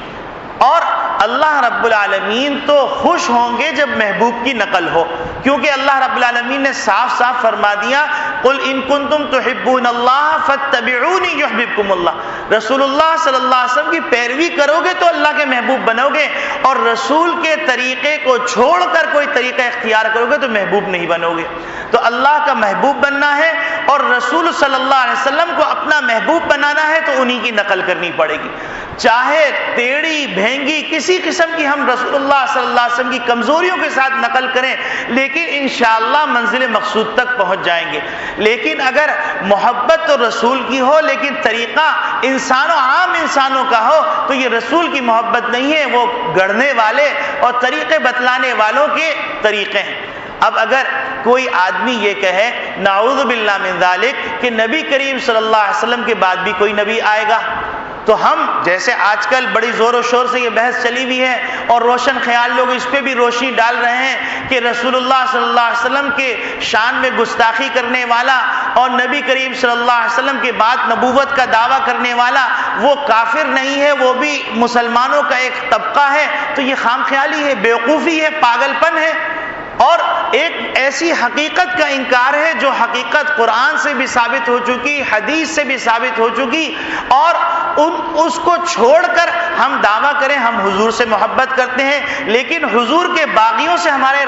اور اللہ رب العالمین تو خوش ہوں گے جب محبوب کی نقل ہو، کیونکہ اللہ رب العالمین نے صاف صاف فرما دیا قل ان کنتم تحبون اللہ فاتبعونی یحببکم اللہ۔ رسول اللہ صلی اللہ علیہ وسلم کی پیروی کرو گے تو اللہ کے محبوب بنو گے، اور رسول کے طریقے کو چھوڑ کر کوئی طریقہ اختیار کرو گے تو محبوب نہیں بنو گے۔ تو اللہ کا محبوب بننا ہے اور رسول صلی اللہ علیہ وسلم کو اپنا محبوب بنانا ہے تو انہی کی نقل کرنی پڑے گی، چاہے ٹیڑھی بھینگی کسی قسم کی ہم رسول اللہ صلی اللہ علیہ وسلم کی کمزوریوں کے ساتھ نقل کریں، لیکن انشاءاللہ منزل مقصود تک پہنچ جائیں گے۔ لیکن اگر محبت تو رسول کی ہو لیکن طریقہ عام انسانوں کا ہو تو یہ رسول کی محبت نہیں ہے، وہ گڑھنے والے اور طریقے بتلانے والوں کے طریقے ہیں۔ اب اگر کوئی آدمی یہ کہے نعوذ باللہ من ذالک کہ نبی کریم صلی اللہ علیہ وسلم کے بعد بھی کوئی نبی آئے گا، تو ہم جیسے آج کل بڑی زور و شور سے یہ بحث چلی ہوئی ہے اور روشن خیال لوگ اس پہ بھی روشنی ڈال رہے ہیں کہ رسول اللہ صلی اللہ علیہ وسلم کے شان میں گستاخی کرنے والا اور نبی کریم صلی اللہ علیہ وسلم کے بعد نبوت کا دعویٰ کرنے والا وہ کافر نہیں ہے، وہ بھی مسلمانوں کا ایک طبقہ ہے، تو یہ خام خیالی ہے، بیوقوفی ہے، پاگل پن ہے، اور ایک ایسی حقیقت کا انکار ہے جو حقیقت قرآن سے بھی ثابت ہو چکی، حدیث سے بھی ثابت ہو چکی، اور اس کو چھوڑ کر ہم دعویٰ کریں ہم حضور سے محبت کرتے ہیں، لیکن حضور کے باغیوں سے ہمارے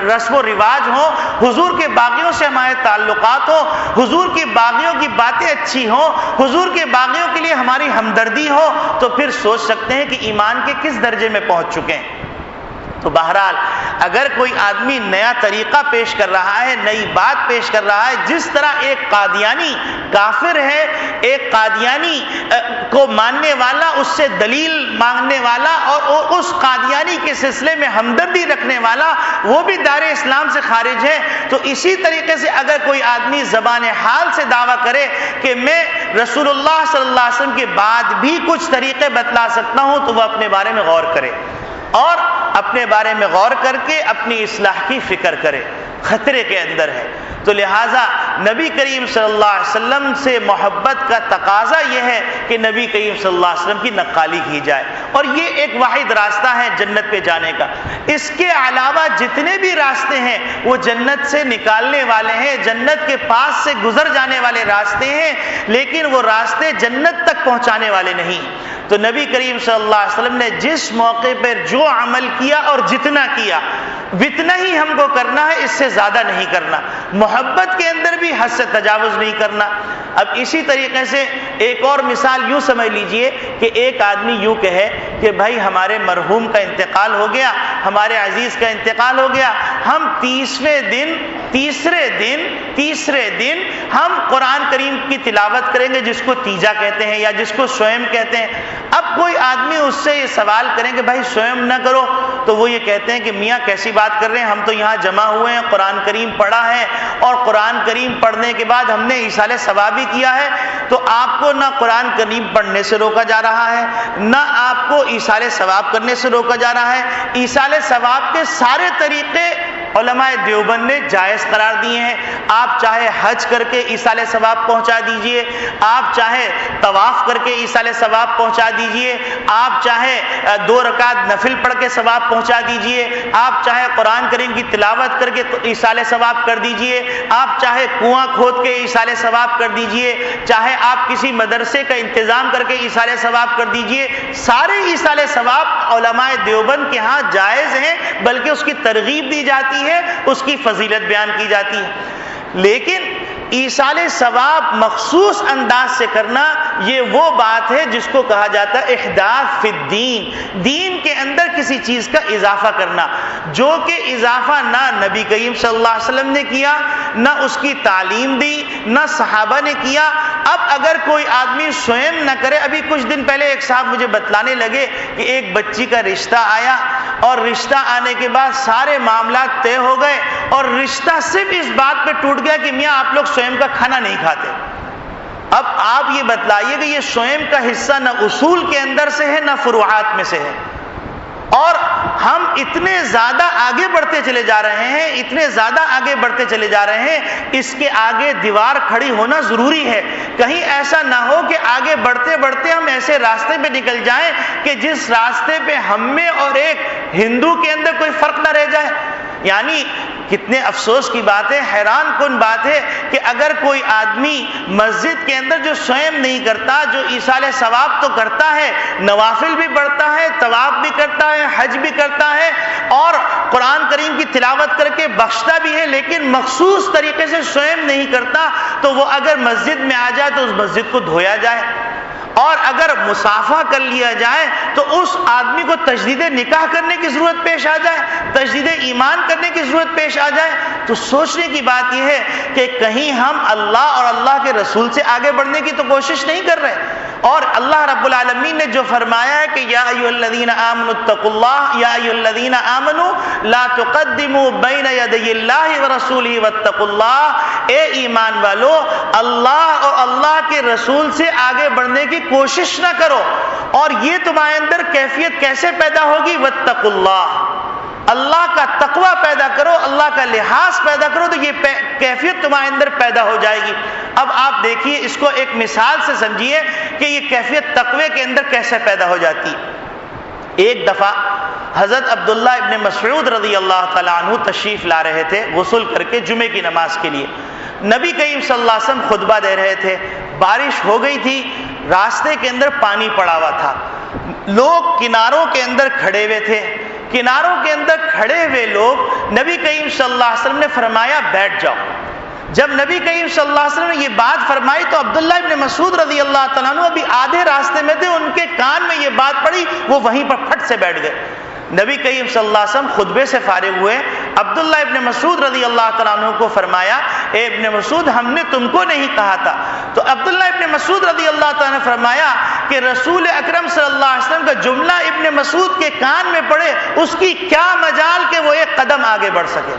رسم و رواج ہوں، حضور کے باغیوں سے ہمارے تعلقات ہوں، حضور کے باغیوں کی باتیں اچھی ہوں، حضور کے باغیوں کے لیے ہماری ہمدردی ہو، تو پھر سوچ سکتے ہیں کہ ایمان کے کس درجے میں پہنچ چکے ہیں۔ تو بہرحال اگر کوئی آدمی نیا طریقہ پیش کر رہا ہے، نئی بات پیش کر رہا ہے، جس طرح ایک قادیانی کافر ہے، ایک قادیانی کو ماننے والا، اس سے دلیل مانگنے والا اور اس قادیانی کے سلسلے میں ہمدردی رکھنے والا وہ بھی دار اسلام سے خارج ہے، تو اسی طریقے سے اگر کوئی آدمی زبان حال سے دعویٰ کرے کہ میں رسول اللہ صلی اللہ علیہ وسلم کے بعد بھی کچھ طریقے بتلا سکتا ہوں تو وہ اپنے بارے میں غور کرے، اور اپنے بارے میں غور کر کے اپنی اصلاح کی فکر کرے، خطرے کے اندر ہے۔ تو لہٰذا نبی کریم صلی اللہ علیہ وسلم سے محبت کا تقاضا یہ ہے کہ نبی کریم صلی اللہ علیہ وسلم کی نقالی کی جائے، اور یہ ایک واحد راستہ ہے جنت پہ جانے کا۔ اس کے علاوہ جتنے بھی راستے ہیں وہ جنت سے نکالنے والے ہیں، جنت کے پاس سے گزر جانے والے راستے ہیں، لیکن وہ راستے جنت تک پہنچانے والے نہیں۔ تو نبی کریم صلی اللہ علیہ وسلم نے جس موقع پر جو عمل کیا اور جتنا کیا اتنا ہی ہم کو کرنا ہے، اس سے زیادہ نہیں کرنا، محبت کے اندر بھی حد سے تجاوز نہیں کرنا۔ اب اسی طریقے سے ایک اور مثال یوں سمجھ لیجئے کہ ایک آدمی یوں کہے کہ بھائی ہمارے مرحوم کا انتقال ہو گیا، ہمارے عزیز کا انتقال ہو گیا، ہم تیسرے دن ہم قرآن کریم کی تلاوت کریں گے، جس کو تیجا کہتے ہیں یا جس کو سوئم کہتے ہیں۔ اب کوئی آدمی اس سے یہ سوال کریں کہ بھائی سوئم نہ کرو، تو وہ یہ کہتے ہیں کہ میاں کیسی بات کر رہے ہیں، ہم تو یہاں جمع ہوئے ہیں، قرآن کریم پڑھا ہے، اور قرآن کریم پڑھنے کے بعد ہم نے ایصال ثواب بھی کیا ہے، تو آپ کو نہ قرآن کریم پڑھنے سے روکا جا رہا ہے، نہ آپ کو ایصال ثواب کرنے سے روکا جا رہا ہے۔ ایصال ثواب کے سارے طریقے علماء دیوبند نے جائز قرار دیے ہیں۔ آپ چاہے حج کر کے ایصال ثواب پہنچا دیجئے، آپ چاہے طواف کر کے ایصال ثواب پہنچا دیجئے، آپ چاہے 2 رکعت نفل پڑھ کے ثواب پہنچا دیجئے، آپ چاہے قرآن کریم کی تلاوت کر کے ایصال ثواب کر دیجئے، آپ چاہے کنواں کھود کے ایصال ثواب کر دیجئے، چاہے آپ کسی مدرسے کا انتظام کر کے ایصال ثواب کر دیجئے۔ سارے ایصال ثواب علماء دیوبند کے ہاں جائز ہیں، بلکہ اس کی ترغیب دی جاتی ہے، اس کی فضیلت بیان کی جاتی ہے۔ لیکن ایصال ثواب مخصوص انداز سے کرنا یہ وہ بات ہے جس کو کہا جاتا ہے احداث فی الدین، دین کے اندر کسی چیز کا اضافہ کرنا، جو کہ اضافہ نہ نبی کریم صلی اللہ علیہ وسلم نے کیا، نہ اس کی تعلیم دی، نہ صحابہ نے کیا۔ اب اگر کوئی آدمی سوئم نہ کرے، ابھی کچھ دن پہلے ایک صاحب مجھے بتلانے لگے کہ ایک بچی کا رشتہ آیا، اور رشتہ آنے کے بعد سارے معاملات طے ہو گئے، اور رشتہ صرف اس بات پہ ٹوٹ گیا کہ میاں آپ لوگ سوئم کا کھانا نہیں کھاتے۔ اب آپ یہ بتلائیے کہ یہ سوئم کا حصہ نہ اصول کے اندر سے ہے، نہ فروعات میں سے ہے، اور ہم اتنے زیادہ آگے بڑھتے چلے جا رہے ہیں، اتنے زیادہ آگے بڑھتے چلے جا رہے ہیں، اس کے آگے دیوار کھڑی ہونا ضروری ہے۔ کہیں ایسا نہ ہو کہ آگے بڑھتے بڑھتے ہم ایسے راستے پہ نکل جائیں کہ جس راستے پہ ہم میں اور ایک ہندو کے اندر کوئی فرق نہ رہ جائے۔ یعنی کتنے افسوس کی بات ہے، حیران کن بات ہے کہ اگر کوئی آدمی مسجد کے اندر جو سوئم نہیں کرتا، جو ایصال ثواب تو کرتا ہے، نوافل بھی پڑھتا ہے، طواف بھی کرتا ہے، حج بھی کرتا ہے، اور قرآن کریم کی تلاوت کر کے بخشتا بھی ہے، لیکن مخصوص طریقے سے سوئم نہیں کرتا، تو وہ اگر مسجد میں آ جائے تو اس مسجد کو دھویا جائے، اور اگر مصافحہ کر لیا جائے تو اس آدمی کو تجدید نکاح کرنے کی ضرورت پیش آ جائے، تجدید ایمان کرنے کی ضرورت پیش آ جائے۔ تو سوچنے کی بات یہ ہے کہ کہیں ہم اللہ اور اللہ کے رسول سے آگے بڑھنے کی تو کوشش نہیں کر رہے، اور اللہ رب العالمین نے جو فرمایا ہے کہ یا ایھا الذین آمنوا اتقوا اللہ، یا ایھا الذین آمنوا لا تقدموا بین یدی اللہ ورسولہ واتقوا اللہ، اے ایمان والو اللہ اور اللہ کے رسول سے آگے بڑھنے کی کوشش نہ کرو۔ اور یہ تمہارے اندر کیفیت کیسے پیدا ہوگی؟ واتقوا اللہ، اللہ کا تقوی پیدا کرو، اللہ کا لحاظ پیدا کرو، تو یہ کیفیت تمہارے اندر پیدا ہو جائے گی۔ اب آپ دیکھیے اس کو ایک مثال سے سمجھیے کہ یہ کیفیت تقوی کے اندر کیسے پیدا ہو جاتی ہے۔ ایک دفعہ حضرت عبداللہ ابن مسعود رضی اللہ تعالیٰ عنہ تشریف لا رہے تھے غسل کر کے جمعے کی نماز کے لیے۔ نبی کریم صلی اللہ علیہ وسلم خطبہ دے رہے تھے، بارش ہو گئی تھی، راستے کے اندر پانی پڑا ہوا تھا، لوگ کناروں کے اندر کھڑے ہوئے تھے۔ کناروں کے اندر کھڑے ہوئے لوگ، نبی کریم صلی اللہ علیہ وسلم نے فرمایا بیٹھ جاؤ۔ جب نبی کریم صلی اللہ علیہ وسلم نے یہ بات فرمائی تو عبداللہ ابن مسعود رضی اللہ تعالیٰ عنہ ابھی آدھے راستے میں تھے، ان کے کان میں یہ بات پڑی، وہ وہیں پر پھٹ سے بیٹھ گئے۔ نبی کریم صلی اللہ علیہ وسلم خطبے سے فارغ ہوئے، عبداللہ ابن مسعود رضی اللہ تعالیٰ عنہ کو فرمایا اے ابن مسعود ہم نے تم کو نہیں کہا تھا۔ تو عبداللہ ابن مسعود رضی اللہ تعالیٰ نے فرمایا کہ رسول اکرم صلی اللہ علیہ وسلم کا جملہ ابن مسعود کے کان میں پڑے، اس کی کیا مجال کہ وہ ایک قدم آگے بڑھ سکے۔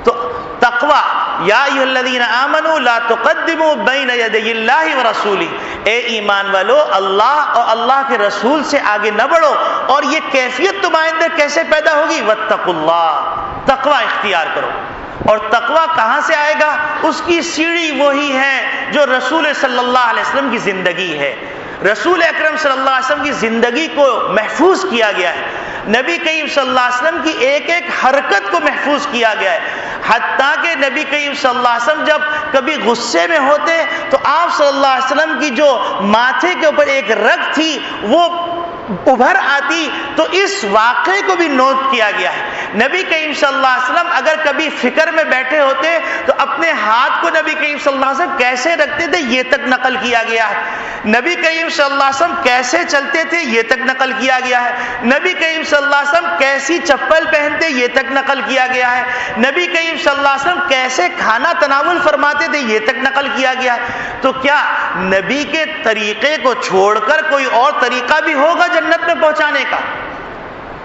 تو تقوی، یا ایھا الذین آمنوا لا تقدموا بین یدی اللہ ورسولہ، اے ایمان والو اللہ اور اللہ کے رسول سے آگے نہ بڑھو۔ اور یہ کیفیت تمہارے اندر کیسے پیدا ہوگی؟ واتقوا اللہ، تقوی اختیار کرو۔ اور تقوی کہاں سے آئے گا؟ اس کی سیڑھی وہی ہے جو رسول صلی اللہ علیہ وسلم کی زندگی ہے۔ رسول اکرم صلی اللہ علیہ وسلم کی زندگی کو محفوظ کیا گیا ہے، نبی کریم صلی اللہ علیہ وسلم کی ایک ایک حرکت کو محفوظ کیا گیا ہے، حتیٰ کہ نبی کریم صلی اللہ علیہ وسلم جب کبھی غصے میں ہوتے تو آپ صلی اللہ علیہ وسلم کی جو ماتھے کے اوپر ایک رگ تھی وہ ابھر آتی، تو اس واقعے کو بھی نوٹ کیا گیا ہے۔ نبی کریم صلی اللہ علیہ وسلم اگر کبھی فکر میں بیٹھے ہوتے تو اپنے ہاتھ کو نبی کریم صلی اللہ علیہ وسلم کیسے رکھتے تھے یہ تک نقل کیا گیا ہے۔ نبی کریم صلی اللہ علیہ وسلم کیسے چلتے تھے یہ تک نقل کیا گیا ہے۔ نبی کریم صلی اللہ علیہ وسلم کیسی چپل پہنتے یہ تک نقل کیا گیا ہے۔ نبی کریم صلی اللہ علیہ وسلم کیسے کھانا تناول فرماتے تھے یہ تک نقل کیا گیا ہے۔ تو کیا نبی کے طریقے کو چھوڑ کر کوئی اور طریقہ بھی ہوگا جنت میں پہنچانے کا؟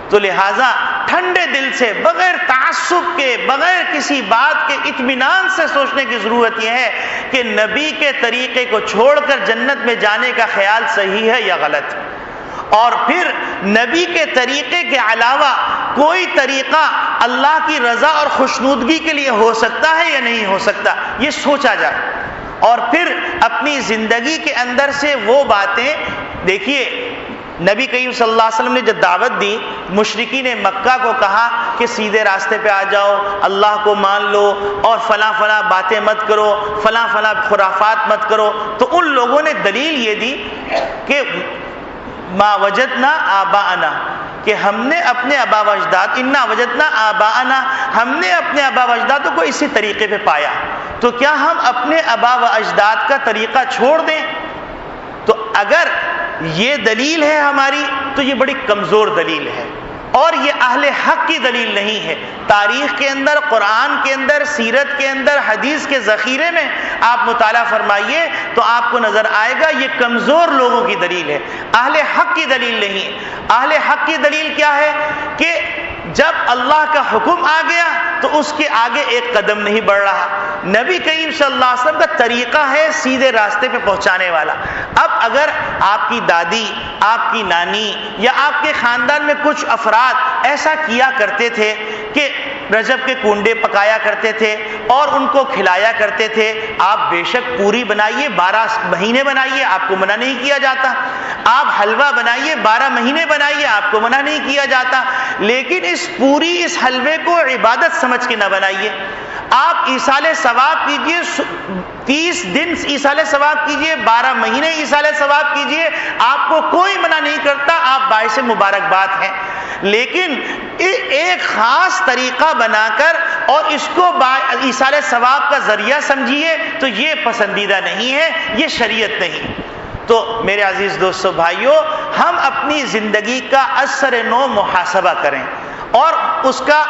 تو لہٰذا ٹھنڈے دل سے، بغیر تعصب کے، بغیر کسی بات کے اطمینان سے سوچنے کی ضرورت یہ ہے کہ نبی کے طریقے کو چھوڑ کر جنت میں جانے کا خیال صحیح ہے یا غلط، اور پھر نبی کے طریقے کے علاوہ کوئی طریقہ اللہ کی رضا اور خوشنودگی کے لیے ہو سکتا ہے یا نہیں ہو سکتا، یہ سوچا جائے. اور پھر اپنی زندگی کے اندر سے وہ باتیں دیکھیے. نبی کریم صلی اللہ علیہ وسلم نے جب دعوت دی، مشرکین مکہ کو کہا کہ سیدھے راستے پہ آ جاؤ، اللہ کو مان لو اور فلاں فلاں باتیں مت کرو، فلاں فلاں خرافات مت کرو. تو ان لوگوں نے دلیل یہ دی کہ ما وجدنا آباءنا، کہ ہم نے اپنے آبا و اجداد، انا وجدنا آباءنا، ہم نے اپنے آبا و اجدادوں کو اسی طریقے پہ پایا، تو کیا ہم اپنے آبا و اجداد کا طریقہ چھوڑ دیں؟ تو اگر یہ دلیل ہے ہماری تو یہ بڑی کمزور دلیل ہے، اور یہ اہل حق کی دلیل نہیں ہے. تاریخ کے اندر، قرآن کے اندر، سیرت کے اندر، حدیث کے ذخیرے میں آپ مطالعہ فرمائیے تو آپ کو نظر آئے گا یہ کمزور لوگوں کی دلیل ہے، اہل حق کی دلیل نہیں ہے. اہل حق کی دلیل کیا ہے کہ جب اللہ کا حکم آ گیا تو اس کے آگے ایک قدم نہیں بڑھ رہا. نبی کریم صلی اللہ علیہ وسلم کا طریقہ ہے سیدھے راستے پہ پہنچانے والا. اب اگر آپ کی دادی، آپ کی نانی یا آپ کے خاندان میں کچھ افراد ایسا کیا کرتے تھے کہ رجب کے کنڈے پکایا کرتے تھے اور ان کو کھلایا کرتے تھے، آپ بے شک پوری بنائیے، 12 مہینے بنائیے، آپ کو منع نہیں کیا جاتا. آپ حلوہ بنائیے، 12 مہینے بنائیے، آپ کو منع نہیں کیا جاتا. لیکن اس حلوے کو عبادت سمجھ کے نہ بنائیے. آپ ایصال ثواب کیجئے، 30 دن ایصال ثواب کیجئے، 12 مہینے ایصال ثواب کیجئے، آپ کو کوئی منع نہیں کرتا، آپ باعث مبارکباد ہیں. لیکن ایک خاص طریقہ بنا کر اور اس کو ایصال ثواب کا ذریعہ سمجھیے تو یہ پسندیدہ نہیں ہے، یہ شریعت نہیں. تو میرے عزیز دوستو بھائیوں، ہم اپنی زندگی کا اثر نو محاسبہ کریں اور اس کا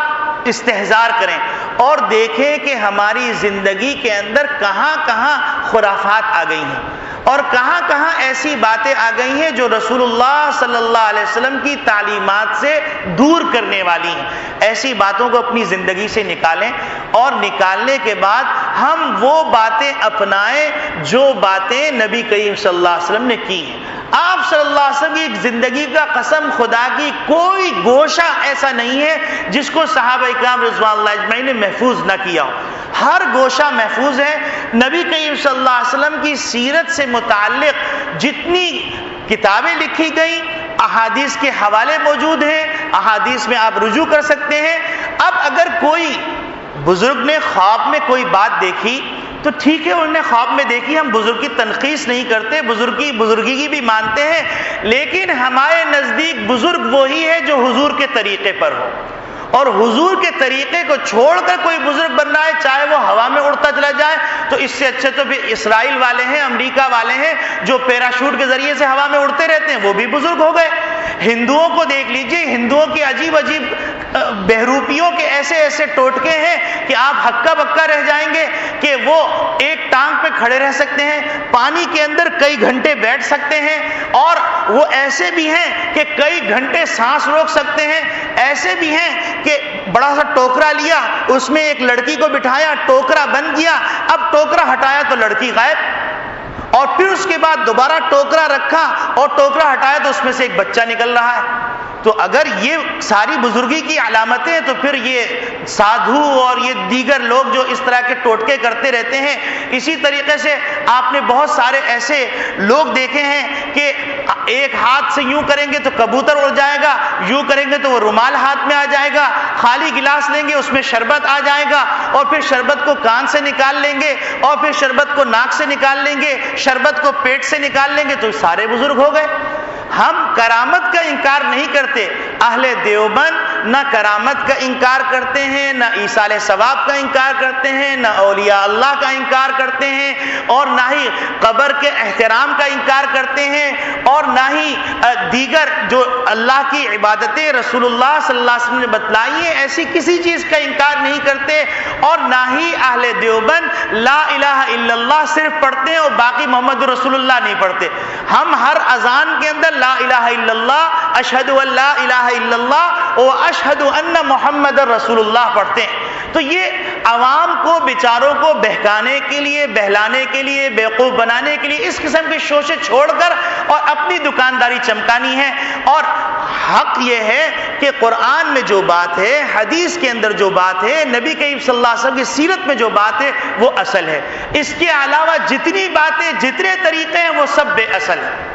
استحضار کریں اور دیکھیں کہ ہماری زندگی کے اندر کہاں کہاں خرافات آ گئی ہیں اور کہاں کہاں ایسی باتیں آ گئی ہیں جو رسول اللہ صلی اللہ علیہ وسلم کی تعلیمات سے دور کرنے والی ہیں. ایسی باتوں کو اپنی زندگی سے نکالیں اور نکالنے کے بعد ہم وہ باتیں اپنائیں جو باتیں نبی کریم صلی اللہ علیہ وسلم نے کی ہیں. آپ صلی اللہ علیہ وسلم کی زندگی کا قسم خدا کی کوئی گوشہ ایسا نہیں ہے جس کو صحابہ اکرام رضوان اللہ اجمعین نے محفوظ نہ کیا ہو. ہر گوشہ محفوظ ہے. نبی کریم صلی اللہ علیہ وسلم کی سیرت سے متعلق جتنی کتابیں لکھی گئیں، احادیث کے حوالے موجود ہیں، احادیث میں آپ رجوع کر سکتے ہیں. اب اگر کوئی بزرگ نے خواب میں کوئی بات دیکھی تو ٹھیک ہے، انہوں نے خواب میں دیکھی، ہم بزرگ کی تنقیص نہیں کرتے، بزرگی کی بھی مانتے ہیں، لیکن ہمارے نزدیک بزرگ وہی ہے جو حضور کے طریقے پر ہو. اور حضور کے طریقے کو چھوڑ کر کوئی بزرگ بن رہا ہے، چاہے وہ ہوا میں اڑتا چلا جائے، تو اس سے اچھے تو پھر اسرائیل والے ہیں، امریکہ والے ہیں جو پیراشوٹ کے ذریعے سے ہوا میں اڑتے رہتے ہیں، وہ بھی بزرگ ہو گئے. ہندوؤں کو دیکھ لیجئے، ہندوؤں کی عجیب عجیب بہروپیوں کے ایسے ایسے ٹوٹکے ہیں کہ آپ ہکا بکا رہ جائیں گے کہ وہ ایک ٹانگ پہ کھڑے رہ سکتے ہیں، پانی کے اندر کئی گھنٹے بیٹھ سکتے ہیں، اور وہ ایسے بھی ہیں کہ کئی گھنٹے سانس روک سکتے ہیں. ایسے بھی ہیں کہ بڑا سا ٹوکرا لیا، اس میں ایک لڑکی کو بٹھایا، ٹوکرا بند کیا، اب ٹوکرا ہٹایا تو لڑکی غائب، اور پھر اس کے بعد دوبارہ ٹوکرا رکھا اور ٹوکرا ہٹایا تو اس میں سے ایک بچہ نکل رہا ہے. تو اگر یہ ساری بزرگی کی علامتیں ہیں تو پھر یہ سادھو اور یہ دیگر لوگ جو اس طرح کے ٹوٹکے کرتے رہتے ہیں. اسی طریقے سے آپ نے بہت سارے ایسے لوگ دیکھے ہیں کہ ایک ہاتھ سے یوں کریں گے تو کبوتر اڑ جائے گا، یوں کریں گے تو وہ رومال ہاتھ میں آ جائے گا، خالی گلاس لیں گے اس میں شربت آ جائے گا، اور پھر شربت کو کان سے نکال لیں گے، اور پھر شربت کو ناک سے نکال لیں گے، شربت کو پیٹ سے نکال لیں گے، تو سارے بزرگ ہو گئے. ہم کرامت کا انکار نہیں کرتے. اہل دیوبند نہ کرامت کا انکار کرتے ہیں، نہ ایصال ثواب کا انکار کرتے ہیں، نہ اولیاء اللہ کا انکار کرتے ہیں، اور نہ ہی قبر کے احترام کا انکار کرتے ہیں، اور نہ ہی دیگر جو اللہ کی عبادتیں رسول اللہ صلی اللہ علیہ وسلم نے بتلائی ہیں ایسی کسی چیز کا انکار نہیں کرتے. اور نہ ہی اہل دیوبند لا الہ الا اللہ صرف پڑھتے ہیں اور باقی محمد رسول اللہ نہیں پڑھتے. ہم ہر اذان کے اندر لا الہ الا اللہ، اشہد ان لا الہ الا اللہ و اشہد ان محمد رسول اللہ پڑھتے ہیں. تو یہ عوام کو بیچاروں کو بہکانے کے لیے، بہلانے کے لیے، بیوقوف بنانے کے لیے اس قسم کی شوشے چھوڑ کر اور اپنی دکانداری چمکانی ہے. اور حق یہ ہے کہ قرآن میں جو بات ہے، حدیث کے اندر جو بات ہے، نبی کریم صلی اللہ علیہ وسلم کی سیرت میں جو بات ہے وہ اصل ہے. اس کے علاوہ جتنی باتیں، جتنے طریقے ہیں وہ سب بے اصل ہیں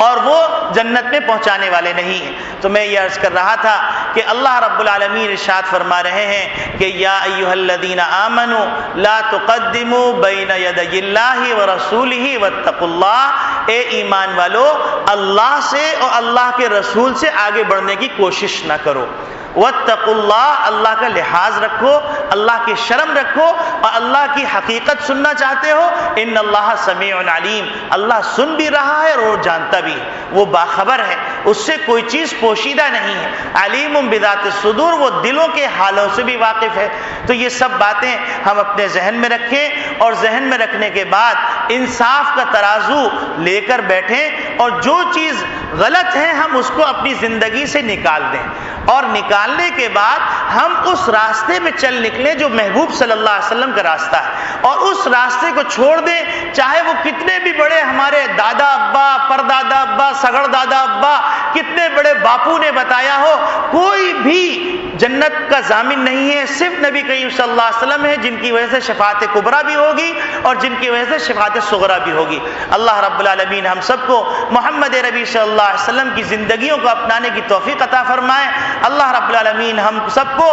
اور وہ جنت میں پہنچانے والے نہیں ہیں. تو میں یہ عرض کر رہا تھا کہ اللہ رب العالمین ارشاد فرما رہے ہیں کہ یا ایھا الذین آمنوا لا تقدموا بین یدی اللہ ورسولہ واتقوا اللہ. اے ایمان والو، اللہ سے اور اللہ کے رسول سے آگے بڑھنے کی کوشش نہ کرو. واتقوا اللہ، اللہ کا لحاظ رکھو، اللہ کی شرم رکھو، اور اللہ کی حقیقت سننا چاہتے ہو، ان اللہ سمیع علیم، اللہ سن بھی رہا ہے اور وہ جانتا بھی ہے، وہ باخبر ہے، اس سے کوئی چیز پوشیدہ نہیں ہے. علیم بذات الصدور، وہ دلوں کے حالوں سے بھی واقف ہے. تو یہ سب باتیں ہم اپنے ذہن میں رکھیں، اور ذہن میں رکھنے کے بعد انصاف کا ترازو لے کر بیٹھیں، اور جو چیز غلط ہے ہم اس کو اپنی زندگی سے نکال دیں، اور نکالنے کے بعد ہم اس راستے پہ چل نکلیں جو محبوب صلی اللہ علیہ وسلم کا راستہ ہے، اور اس راستے کو چھوڑ دیں چاہے وہ کتنے بھی بڑے ہمارے دادا ابا، پردادا ابا، سگڑ دادا ابا، کتنے بڑے باپو نے بتایا ہو. کوئی بھی جنت کا ضامن نہیں ہے، صرف نبی کریم صلی اللہ علیہ وسلم ہے جن کی وجہ سے شفاعت کبریٰ بھی ہوگی اور جن کی وجہ سے شفاعت صغریٰ بھی ہوگی. اللہ رب العالمین ہم سب کو محمد ربی صلی اللہ علیہ وسلم کی زندگیوں کو اپنانے کی توفیق عطا فرمائے. اللہ رب العالمین ہم سب کو